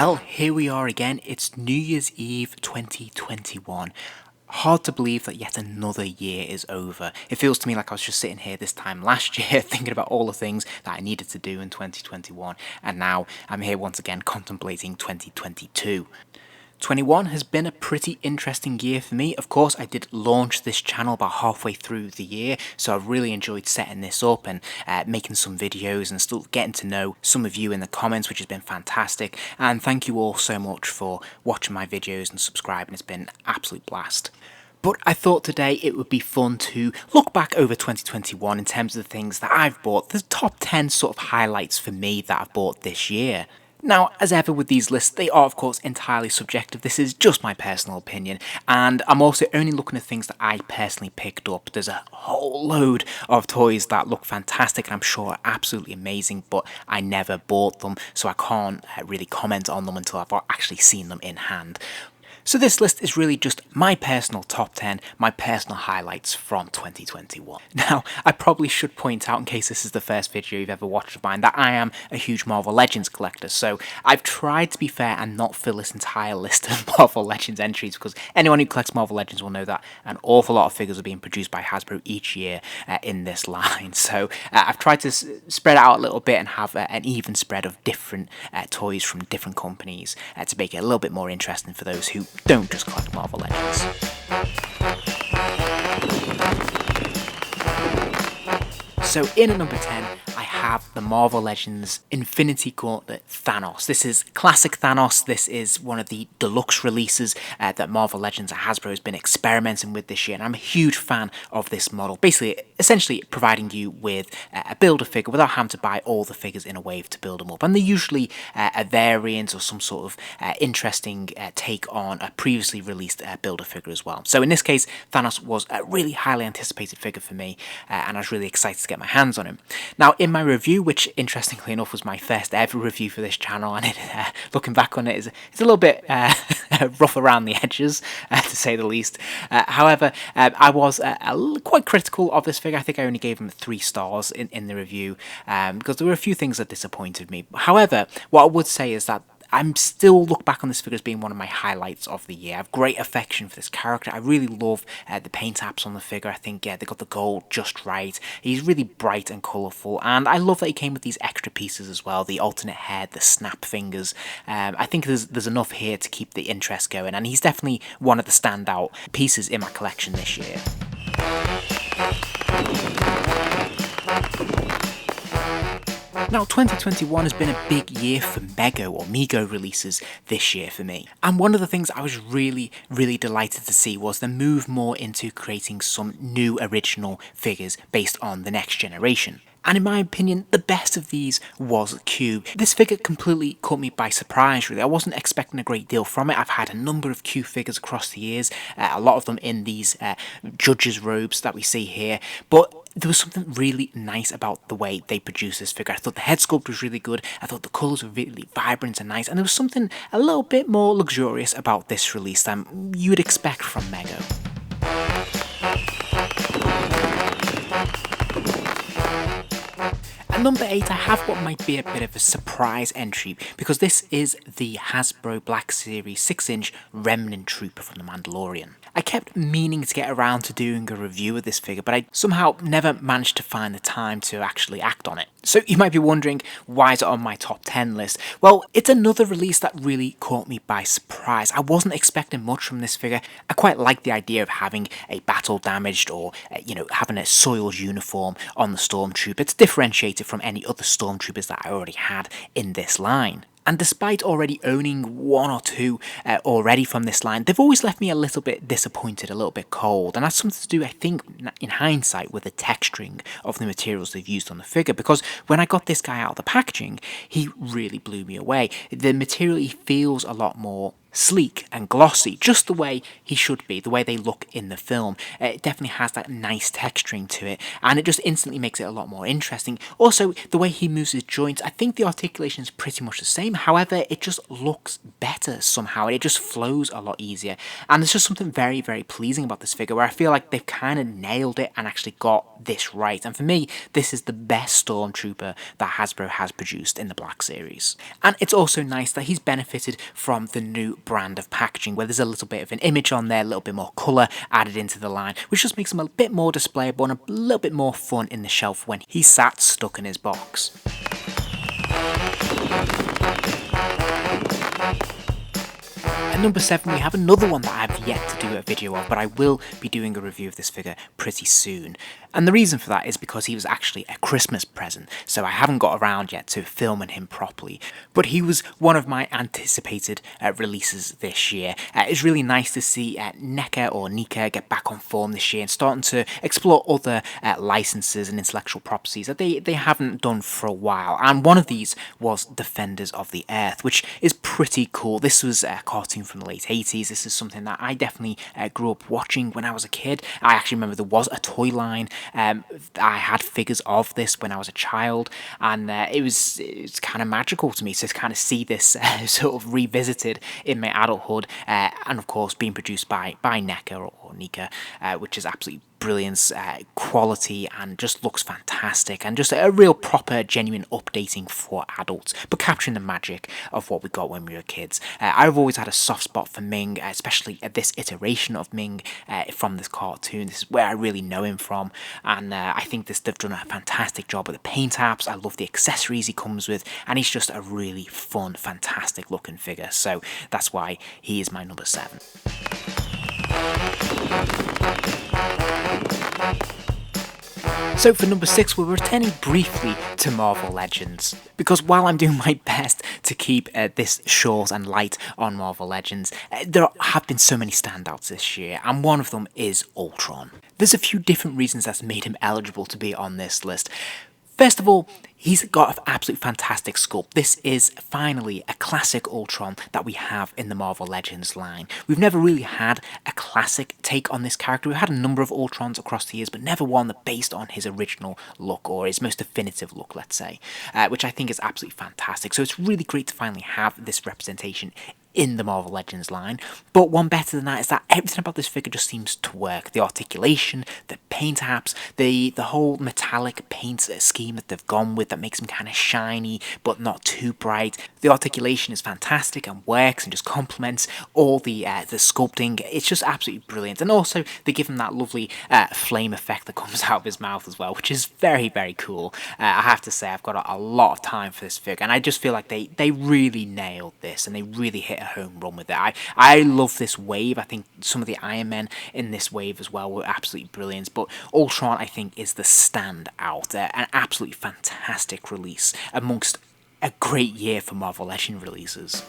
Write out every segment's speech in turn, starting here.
Well, here we are again. It's New Year's Eve 2021. Hard to believe that yet another year is over. It feels to me like I was just sitting here this time last year thinking about all the things that I needed to do in 2021, and now I'm here once again contemplating 2022. 21 has been a pretty interesting year for me. Of course, I did launch this channel about halfway through the year, so I've really enjoyed setting this up and making some videos and still getting to know some of you in the comments, which has been fantastic. And thank you all so much for watching my videos and subscribing. It's been an absolute blast. But I thought today it would be fun to look back over 2021 in terms of the things that I've bought, the top 10 sort of highlights for me that I've bought this year. Now, as ever with these lists, they are of course entirely subjective. This is just my personal opinion, and I'm also only looking at things that I personally picked up. There's a whole load of toys that look fantastic and I'm sure are absolutely amazing, but I never bought them, so I can't really comment on them until I've actually seen them in hand. So this list is really just my personal top 10, my personal highlights from 2021. Now, I probably should point out, in case this is the first video you've ever watched of mine, that I am a huge Marvel Legends collector, so I've tried to be fair and not fill this entire list of Marvel Legends entries, because anyone who collects Marvel Legends will know that an awful lot of figures are being produced by Hasbro each year in this line. So I've tried to spread it out a little bit and have an even spread of different toys from different companies to make it a little bit more interesting for those who don't just collect Marvel Legends. So in at number 10, I have the Marvel Legends Infinity Gauntlet Thanos. This is classic Thanos. This is one of the deluxe releases that Marvel Legends at Hasbro has been experimenting with this year, and I'm a huge fan of this model. Basically, essentially providing you with a build-a-figure without having to buy all the figures in a wave to build them up. And they're usually a variant or some sort of interesting take on a previously released build-a-figure as well. So in this case, Thanos was a really highly anticipated figure for me, and I was really excited to get my hands on him. Now, in my review, which interestingly enough was my first ever review for this channel, and looking back on it, it's a little bit rough around the edges, to say the least. However, I was quite critical of this figure. I think I only gave him 3 stars in the review, because there were a few things that disappointed me. However, what I would say is that I'm still look back on this figure as being one of my highlights of the year. I have great affection for this character. I really love the paint apps on the figure. I think they got the gold just right. He's really bright and colourful, and I love that he came with these extra pieces as well, the alternate head, the snap fingers. I think there's enough here to keep the interest going, and he's definitely one of the standout pieces in my collection this year. Now, 2021 has been a big year for Mego releases this year for me. And one of the things I was really delighted to see was the move more into creating some new original figures based on the next generation. And in my opinion, the best of these was Cube. This figure completely caught me by surprise, really. I wasn't expecting a great deal from it. I've had a number of Cube figures across the years, a lot of them in these judges' robes that we see here, but there was something really nice about the way they produced this figure. I thought the head sculpt was really good, I thought the colours were really vibrant and nice, and there was something a little bit more luxurious about this release than you would expect from Mego. At number 8, I have what might be a bit of a surprise entry, because this is the Hasbro Black Series 6-inch Remnant Trooper from The Mandalorian. I kept meaning to get around to doing a review of this figure, but I somehow never managed to find the time to actually act on it. So you might be wondering, why is it on my top 10 list? Well, it's another release that really caught me by surprise. I wasn't expecting much from this figure. I quite like the idea of having a battle damaged or, having a soiled uniform on the Stormtrooper. It's differentiated from any other Stormtroopers that I already had in this line. And despite already owning 1 or 2 already from this line, they've always left me a little bit disappointed, a little bit cold. And that's something to do, I think, in hindsight, with the texturing of the materials they've used on the figure. Because when I got this guy out of the packaging, he really blew me away. The material, he feels a lot more sleek and glossy, just the way he should be, the way they look in the film. It definitely has that nice texturing to it, and it just instantly makes it a lot more interesting. Also, the way he moves his joints, I think the articulation is pretty much the same, however, it just looks better somehow, and it just flows a lot easier. And there's just something very, very pleasing about this figure, where I feel like they've kind of nailed it and actually got this right. And for me, this is the best Stormtrooper that Hasbro has produced in the Black Series. And it's also nice that he's benefited from the new brand of packaging, where there's a little bit of an image on there, a little bit more colour added into the line, which just makes him a bit more displayable and a little bit more fun in the shelf when he's sat stuck in his box. At number 7, we have another one that I've yet to do a video of, but I will be doing a review of this figure pretty soon. And the reason for that is because he was actually a Christmas present, so I haven't got around yet to filming him properly. But he was one of my anticipated releases this year. It's really nice to see NECA get back on form this year and starting to explore other licenses and intellectual properties that they haven't done for a while. And one of these was Defenders of the Earth, which is pretty cool. This was a cartoon from the late 80s. This is something that I definitely grew up watching when I was a kid. I actually remember there was a toy line. I had figures of this when I was a child, and it's kind of magical to me to kind of see this sort of revisited in my adulthood, and of course being produced by NECA or NECA, which is absolutely brilliance, quality, and just looks fantastic, and just a real proper genuine updating for adults, but capturing the magic of what we got when we were kids. I've always had a soft spot for Ming, especially at this iteration of Ming from this cartoon. This is where I really know him from, and I think they've done a fantastic job with the paint apps. I love the accessories he comes with, and he's just a really fun, fantastic looking figure, so that's why he is my number 7. So for number 6, we're returning briefly to Marvel Legends, because while I'm doing my best to keep this short and light on Marvel Legends, there have been so many standouts this year, and one of them is Ultron. There's a few different reasons that's made him eligible to be on this list. First of all, he's got an absolute fantastic sculpt. This is finally a classic Ultron that we have in the Marvel Legends line. We've never really had a classic take on this character. We've had a number of Ultrons across the years, but never one that based on his original look, or his most definitive look, let's say, which I think is absolutely fantastic. So it's really great to finally have this representation in the Marvel Legends line. But one better than that is that everything about this figure just seems to work. The articulation, the paint apps, the whole metallic paint scheme that they've gone with that makes him kind of shiny but not too bright. The articulation is fantastic and works and just complements all the sculpting. It's just absolutely brilliant. And also they give him that lovely flame effect that comes out of his mouth as well, which is very, very cool. I have to say I've got a lot of time for this figure, and I just feel like they really nailed this, and they really hit a home run with it. I love this wave. I think some of the Iron Men in this wave as well were absolutely brilliant, but Ultron I think is the standout. An absolutely fantastic release amongst a great year for Marvel Legend releases.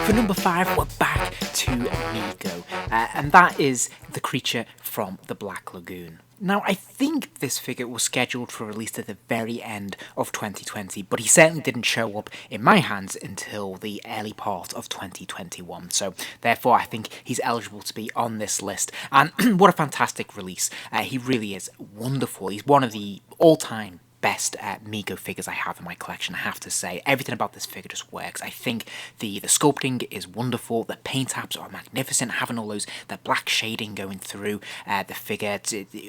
For number 5, we're back to Mego, and that is the creature from the Black Lagoon. Now, I think this figure was scheduled for release at the very end of 2020, but he certainly didn't show up in my hands until the early part of 2021, so therefore I think he's eligible to be on this list. And what a fantastic release. He really is wonderful. He's one of the all-time best Mego figures I have in my collection, I have to say. Everything about this figure just works. I think the sculpting is wonderful, the paint apps are magnificent, having all that black shading going through the figure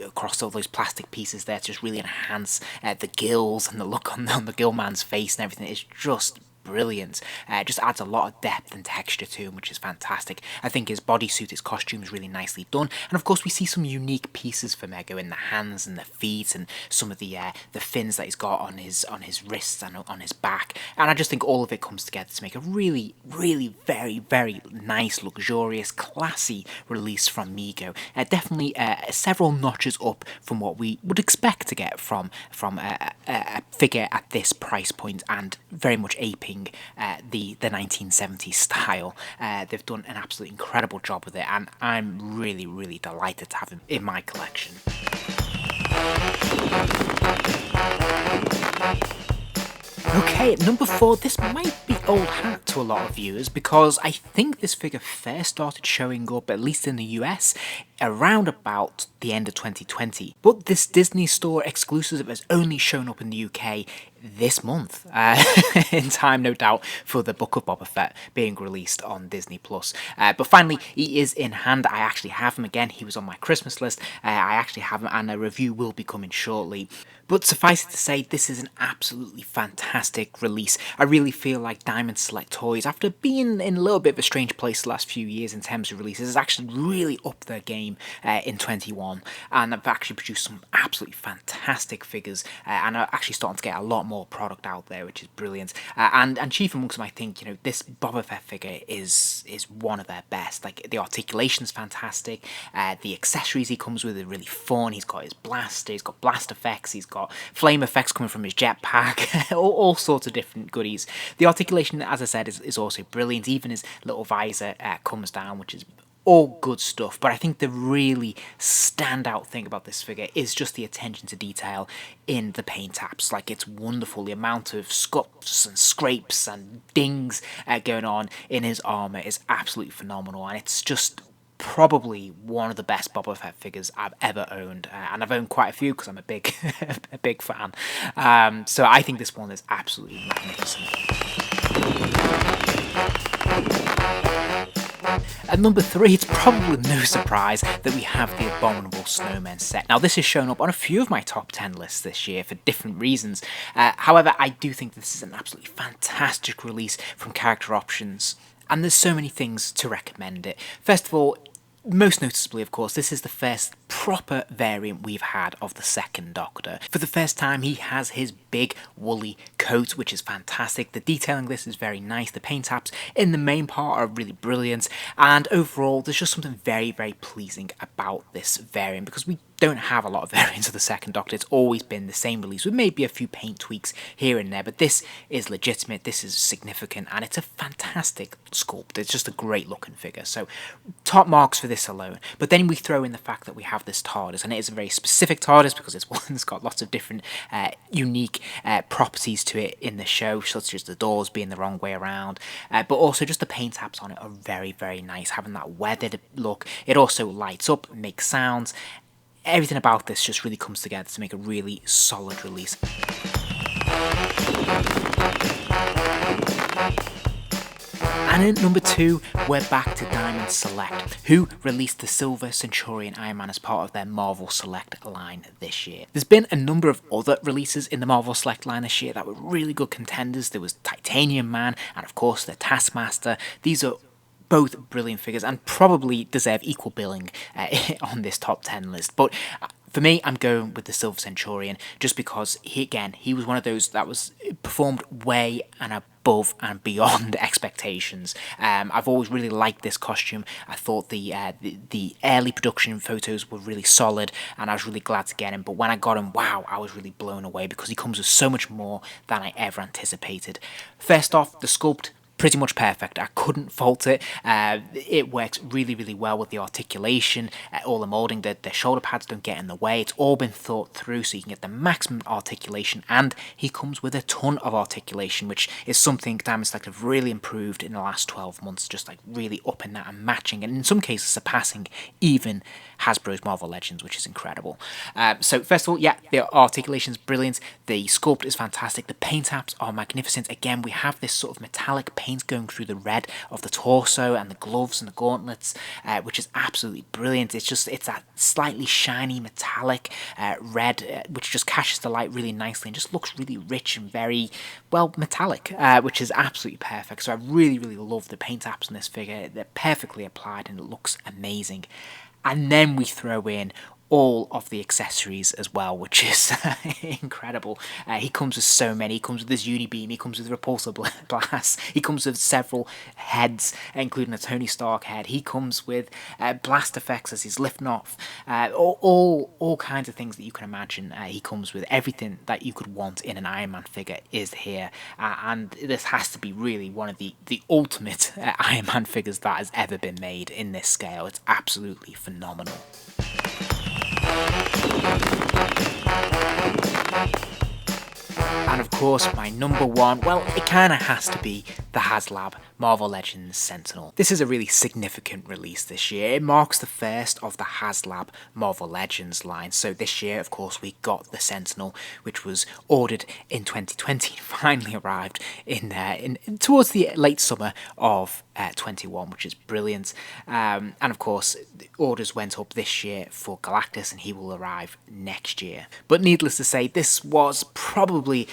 across all those plastic pieces there to just really enhance the gills and the look on the gill man's face and everything is just brilliant. It just adds a lot of depth and texture to him, which is fantastic. I think his bodysuit, his costume is really nicely done, and of course we see some unique pieces for Mego in the hands and the feet and some of the fins that he's got on his wrists and on his back, and I just think all of it comes together to make a really, really very, very nice, luxurious, classy release from Mego. Definitely several notches up from what we would expect to get from a figure at this price point, and very much aping the 1970s style. They've done an absolutely incredible job with it, and I'm really, really delighted to have him in my collection. Okay, at number 4, this might be old hat to a lot of viewers because I think this figure first started showing up, at least in the US, around about the end of 2020. But this Disney Store exclusive has only shown up in the UK this month, in time, no doubt, for the Book of Boba Fett being released on Disney+. But finally, he is in hand. I actually have him again. He was on my Christmas list. I actually have him, and a review will be coming shortly. But suffice it to say, this is an absolutely fantastic release. I really feel like Diamond Select Toys, after being in a little bit of a strange place the last few years in terms of releases, has actually really upped their game in 21. And I've actually produced some absolutely fantastic figures, and are actually starting to get a lot more product out there, which is brilliant. And chief amongst them, I think, this Boba Fett figure is one of their best. Like, the articulation's fantastic, the accessories he comes with are really fun. He's got his blaster, he's got blast effects, he's got flame effects coming from his jetpack, all sorts of different goodies. The articulation, as I said, is also brilliant. Even his little visor comes down, which is all good stuff. But I think the really standout thing about this figure is just the attention to detail in the paint apps. Like, it's wonderful. The amount of scuffs and scrapes and dings going on in his armor is absolutely phenomenal, and it's just probably one of the best Boba Fett figures I've ever owned, and I've owned quite a few because I'm a big a big fan. So I think this one is absolutely magnificent. At number 3, it's probably no surprise that we have the Abominable Snowmen set. Now, this has shown up on a few of my top 10 lists this year for different reasons. However, I do think this is an absolutely fantastic release from Character Options, and there's so many things to recommend it. First of all, most noticeably, of course, this is the first proper variant we've had of the second Doctor. For the first time, he has his big woolly coat, which is fantastic. The detailing of this is very nice. The paint apps in the main part are really brilliant, and overall, there's just something very, very pleasing about this variant, because we don't have a lot of variants of the second Doctor. It's always been the same release with maybe a few paint tweaks here and there, but this is legitimate, this is significant, and it's a fantastic sculpt. It's just a great looking figure, so top marks for this alone. But then we throw in the fact that we have this TARDIS, and it is a very specific TARDIS because it's one that's got lots of different unique properties to it in the show, such as the doors being the wrong way around, but also just the paint apps on it are very, very nice, having that weathered look. It also lights up, makes sounds. Everything about this just really comes together to make a really solid release. And at number 2, we're back to Diamond Select, who released the Silver Centurion Iron Man as part of their Marvel Select line this year. There's been a number of other releases in the Marvel Select line this year that were really good contenders. There was Titanium Man, and of course the Taskmaster. These are both brilliant figures and probably deserve equal billing on this top 10 list. But for me, I'm going with the Silver Centurion just because he was one of those that was performed way and above and beyond expectations. I've always really liked this costume. I thought the early production photos were really solid, and I was really glad to get him. But when I got him, wow, I was really blown away because he comes with so much more than I ever anticipated. First off, the sculpt, pretty much perfect. I couldn't fault it. It works really, really well with the articulation, all the moulding, the shoulder pads don't get in the way. It's all been thought through so you can get the maximum articulation, and he comes with a ton of articulation, which is something Diamond Select have really improved in the last 12 months, just like really upping that and matching, and in some cases surpassing even Hasbro's Marvel Legends, which is incredible. So first of all, yeah, the articulation is brilliant, the sculpt is fantastic, the paint apps are magnificent. Again, we have this sort of metallic paint going through the red of the torso and the gloves and the gauntlets, which is absolutely brilliant. It's that slightly shiny metallic red, which just catches the light really nicely and just looks really rich and very, well, metallic, which is absolutely perfect. So I really, really love the paint apps on this figure. They're perfectly applied and it looks amazing. And then we throw in all of the accessories as well, which is incredible. He comes with so many. He comes with this Unibeam, he comes with repulsor blast, he comes with several heads, including a Tony Stark head. He comes with blast effects as he's lifting off, all kinds of things that you can imagine. He comes with everything that you could want in an Iron Man figure is here, and this has to be really one of the ultimate Iron Man figures that has ever been made in this scale. It's absolutely phenomenal. And of course, my number one, well, it kind of has to be the HasLab Marvel Legends Sentinel. This is a really significant release this year. It marks the first of the HasLab Marvel Legends line. So this year, of course, we got the Sentinel, which was ordered in 2020, finally arrived in towards the late summer of 21, which is brilliant. And of course, the orders went up this year for Galactus, and he will arrive next year. But needless to say, this was probably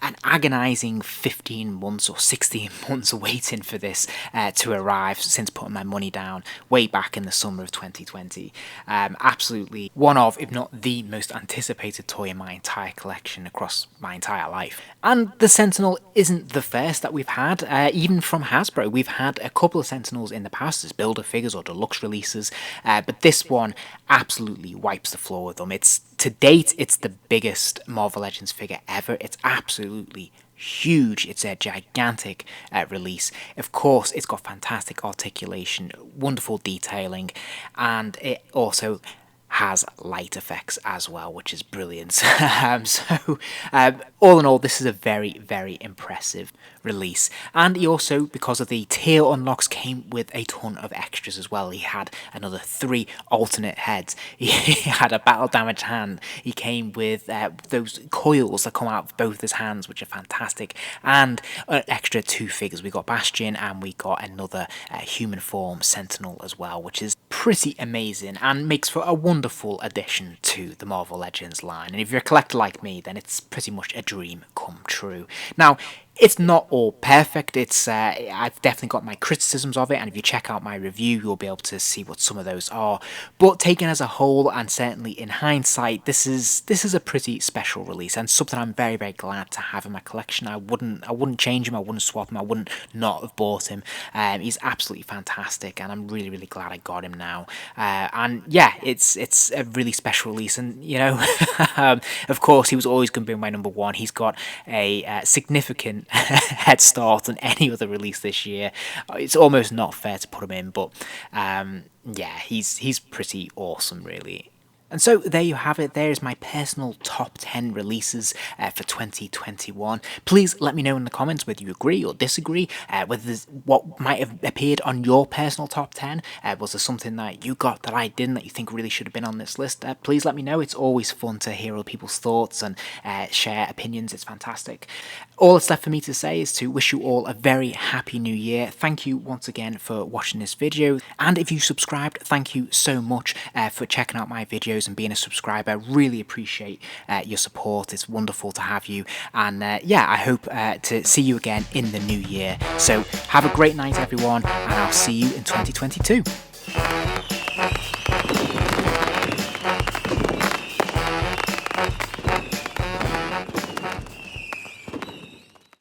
an agonising 15 months or 16 months waiting for this to arrive since putting my money down way back in the summer of 2020. Absolutely one of, if not the most anticipated toy in my entire collection across my entire life. And the Sentinel isn't the first that we've had, even from Hasbro. We've had a couple of Sentinels in the past as builder figures or deluxe releases, but this one absolutely wipes the floor with them. To date, it's the biggest Marvel Legends figure ever. It's absolutely huge. It's a gigantic release. Of course, it's got fantastic articulation, wonderful detailing, and it also has light effects as well, which is brilliant. All in all, this is a very, very impressive release. And he also, because of the tier unlocks, came with a ton of extras as well. He had another 3 alternate heads. He had a battle damage hand. He came with those coils that come out of both his hands, which are fantastic. And an extra 2 figures. We got Bastion and we got another human form Sentinel as well, which is pretty amazing and makes for a wonderful addition to the Marvel Legends line. And if you're a collector like me, then it's pretty much a dream come true. Now, it's not all perfect. I've definitely got my criticisms of it, and if you check out my review, you'll be able to see what some of those are. But taken as a whole, and certainly in hindsight, this is a pretty special release and something I'm very, very glad to have in my collection. I wouldn't change him. I wouldn't swap him. I wouldn't not have bought him. He's absolutely fantastic, and I'm really, really glad I got him now. And yeah, it's a really special release, and you know, of course, he was always going to be my number one. He's got a significant head start on any other release this year. It's almost not fair to put him in, but yeah, he's pretty awesome, really. And so there you have it. There is my personal top 10 releases for 2021. Please let me know in the comments whether you agree or disagree, whether there's what might have appeared on your personal top 10. Was there something that you got that I didn't that you think really should have been on this list? Please let me know. It's always fun to hear other people's thoughts and share opinions. It's fantastic. All that's left for me to say is to wish you all a very happy new year. Thank you once again for watching this video. And if you subscribed, thank you so much for checking out my videos and being a subscriber. Really appreciate your support. It's wonderful to have you, and yeah, I hope to see you again in the new year. So have a great night, everyone, and I'll see you in 2022.